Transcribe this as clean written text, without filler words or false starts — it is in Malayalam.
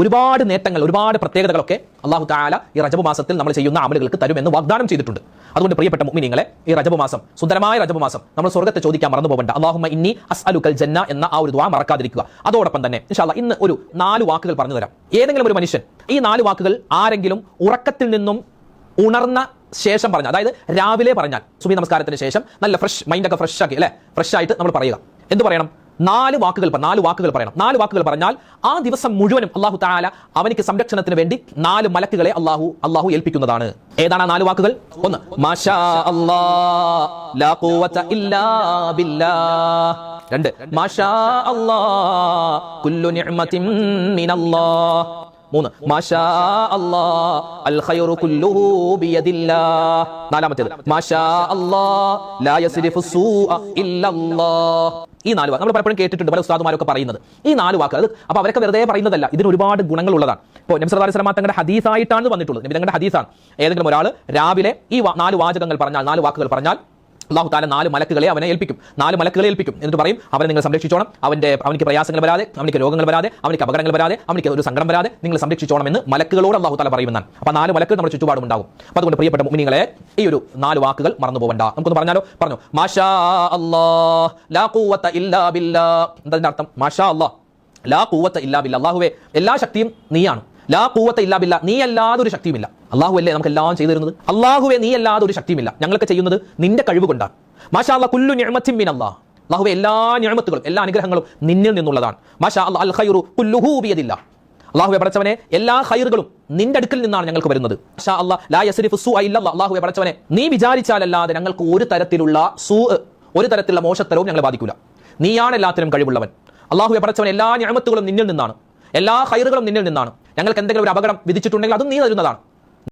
ഒരുപാട് നേട്ടങ്ങൾ, ഒരുപാട് പ്രത്യേകതകളൊക്കെ അല്ലാഹു തആല ഈ റജബ് മാസത്തിൽ നമ്മൾ ചെയ്യുന്ന അമലുകൾക്ക് തരുമെന്ന് വാഗ്ദാനം ചെയ്തിട്ടുണ്ട്. അതുകൊണ്ട് പ്രിയപ്പെട്ട മുഅ്മിനീങ്ങളെ, ഈ റജബ് മാസം, സുന്ദരമായ റജബ് മാസം, നമ്മൾ സ്വർഗ്ഗത്തെ ചോദിക്കാൻ മറന്നു പോകണ്ട. അല്ലാഹുമ്മ ഇന്നി അസ്അലുക്കൽ ജന്ന എന്ന ആ ഒരു ദുആ മറക്കാതിരിക്കുക. അതോടൊപ്പം തന്നെ ഇൻഷാ അല്ലാഹ് ഇന്ന് ഒരു 4 വാക്കുകൾ പറഞ്ഞു തരാം. ഏതെങ്കിലും ഒരു മനുഷ്യൻ ഈ 4 വാക്കുകൾ ആരെങ്കിലും ഉറക്കത്തിൽ നിന്നും ഉണർന്ന ശേഷം പറഞ്ഞ, അതായത് രാവിലെ പറഞ്ഞാൽ, സുബഹി നമസ്കാരത്തിന് ശേഷം നല്ല ഫ്രഷ് മൈൻഡൊക്കെ ഫ്രഷ് ആക്കി അല്ലെ, ഫ്രഷ് ആയിട്ട് നമ്മൾ പറയുക. എന്ത് പറയണം? 4 വാക്കുകൾ പറയണം. 4 വാക്കുകൾ പറഞ്ഞാൽ ആ ദിവസം മുഴുവനും അല്ലാഹു തആല അവനിക്ക് സംരക്ഷണത്തിന് വേണ്ടി 4 മലക്കുകളെ അല്ലാഹു ഏൽപ്പിക്കുന്നതാണ്. ഏതാണ് ആ 4 വാക്കുകൾ? 1 മാഷാ അല്ലാഹ് ലാ ഖുവത ഇല്ലാ ബില്ലാഹ്. 2 മാഷാ അല്ലാഹ് കുല്ലു നിഅമതിൻ മിനല്ലാഹ്. 3 മാഷാ അല്ലാഹ് അൽ ഖൈറു കുല്ലുഹു ബിയദില്ലാഹ്. 4-മത്തേത് മാഷാ അല്ലാഹ് ലാ യസ്രിഫു സൂഅ ഇല്ലല്ലാഹ്. ഈ 4 വാക്ക് നമ്മൾ പലപ്പോഴും കേട്ടിട്ടുണ്ട്, പല ഉസ്താദുമാരൊക്കെ പറയുന്നത്. ഈ 4 വാക്ക് അത് അപ്പോൾ അവരൊക്കെ വെറുതെ പറയുന്നതല്ല, ഇതിന് ഒരുപാട് ഗുണങ്ങൾ ഉള്ളതാണ്. ഇപ്പോൾ നബി സല്ലല്ലാഹു അലൈഹി വസല്ലം തങ്ങളുടെ ഹദീസായിട്ടാണ് വന്നിട്ടുള്ളത്. നബി തങ്ങളുടെ ഹദീസാണ്. ഏതെങ്കിലും ഒരാൾ രാവിലെ ഈ 4 വാചകങ്ങൾ പറഞ്ഞാൽ, 4 വാക്കുകൾ പറഞ്ഞാൽ അല്ലാഹു തആല 4 മലക്കുകളെ അവനെ ഏൽപ്പിക്കും. 4 മലക്കുകളെ ഏൽപ്പിക്കും. എന്നിട്ട് പറയും, അവനെ നിങ്ങൾ സംരക്ഷിച്ചോണം, അവനിക്ക് പ്രയാസങ്ങൾ വരാതെ, അവനിക്ക് രോഗങ്ങൾ വരാതെ, അവനിക്ക് അപകടങ്ങൾ വരാതെ, അവനിക്ക് ഒരു സങ്കടം വരാതെ നിങ്ങൾ സംരക്ഷിച്ചോണം എന്ന് മലക്കുകളോട് അല്ലാഹു തആല പറയുമെന്നാണ്. അപ്പോൾ 4 മലക്കുകൾ നമ്മുടെ ചുറ്റുപാടും ഉണ്ടാകും. അപ്പോൾ അതുകൊണ്ട് പ്രിയപ്പെട്ട മുഅ്മിനീങ്ങളെ, ഈ ഒരു 4 വാക്കുകൾ മറന്നു പോകണ്ട. നമുക്കൊന്ന് പറഞ്ഞാലോ? പറഞ്ഞു മാഷാ അല്ലാഹ് ലാ ഖുവത ഇല്ലാ ബില്ലാഹ്. എന്താ അർത്ഥം? മാഷാ അല്ലാഹ് ലാ ഖുവത ഇല്ലാ ബില്ലാഹ്. അല്ലാഹുവേ, എല്ലാ ശക്തിയും നീയാണ്. ലാ ഖുവത ഇല്ലാ ബില്ലാഹ്, നീ അല്ലാതെ ഒരു ശക്തിയുമില്ല. അല്ലാഹു അല്ലേ നമുക്ക് എല്ലാം ചെയ്തു തരുന്നത്? അല്ലാഹുവേ, നീ അല്ലാതെ ഒരു ശക്തിയുമില്ല. ഞങ്ങളൊക്കെ ചെയ്യുന്നത് നിന്റെ കഴിവ് കൊണ്ടാണ്. മാഷാ അല്ലാഹ് കുല്ലു നിഅമത്തിൻ മിനല്ലാഹ്. അല്ലാഹുവേ, എല്ലാ നിഅമത്തുകളും, എല്ലാ അനുഗ്രഹങ്ങളും നിന്നിൽ നിന്നുള്ളതാണ്. മാഷാ അല്ലാഹ് അൽ ഖൈറു കുല്ലുഹു ബിയദില്ലാഹ്. അല്ലാഹുവേ പടച്ചവനെ, എല്ലാ ഖൈറുകളും നിന്റെ അടുക്കൽ നിന്നാണ് ഞങ്ങൾക്ക് വരുന്നത്. മാഷാ അല്ലാഹ് ലാ യസ്രിഫു സൂഅ ഇല്ലല്ലാഹ്. അല്ലാഹുവേ പടച്ചവനെ, നീ വിചാരിച്ചാലല്ലാതെ ഞങ്ങൾക്ക് ഒരു തരത്തിലുള്ള ഒരു തരത്തിലുള്ള മോശത്തരവും ഞങ്ങളെ ബാധിക്കില്ല. നീയാണ് എല്ലാത്തിനും കഴിവുള്ളവൻ. അല്ലാഹുവേ പടച്ചവനെ, എല്ലാ നിഅമത്തുകളും നിന്നിൽ നിന്നാണ്, എല്ലാ ഖൈറുകളും നിന്നിൽ നിന്നാണ്. ഞങ്ങൾക്ക് എന്തെങ്കിലും ഒരു അപകടം വിധിച്ചിട്ടുണ്ടെങ്കിൽ അതും നീ തരുന്നതാണ്.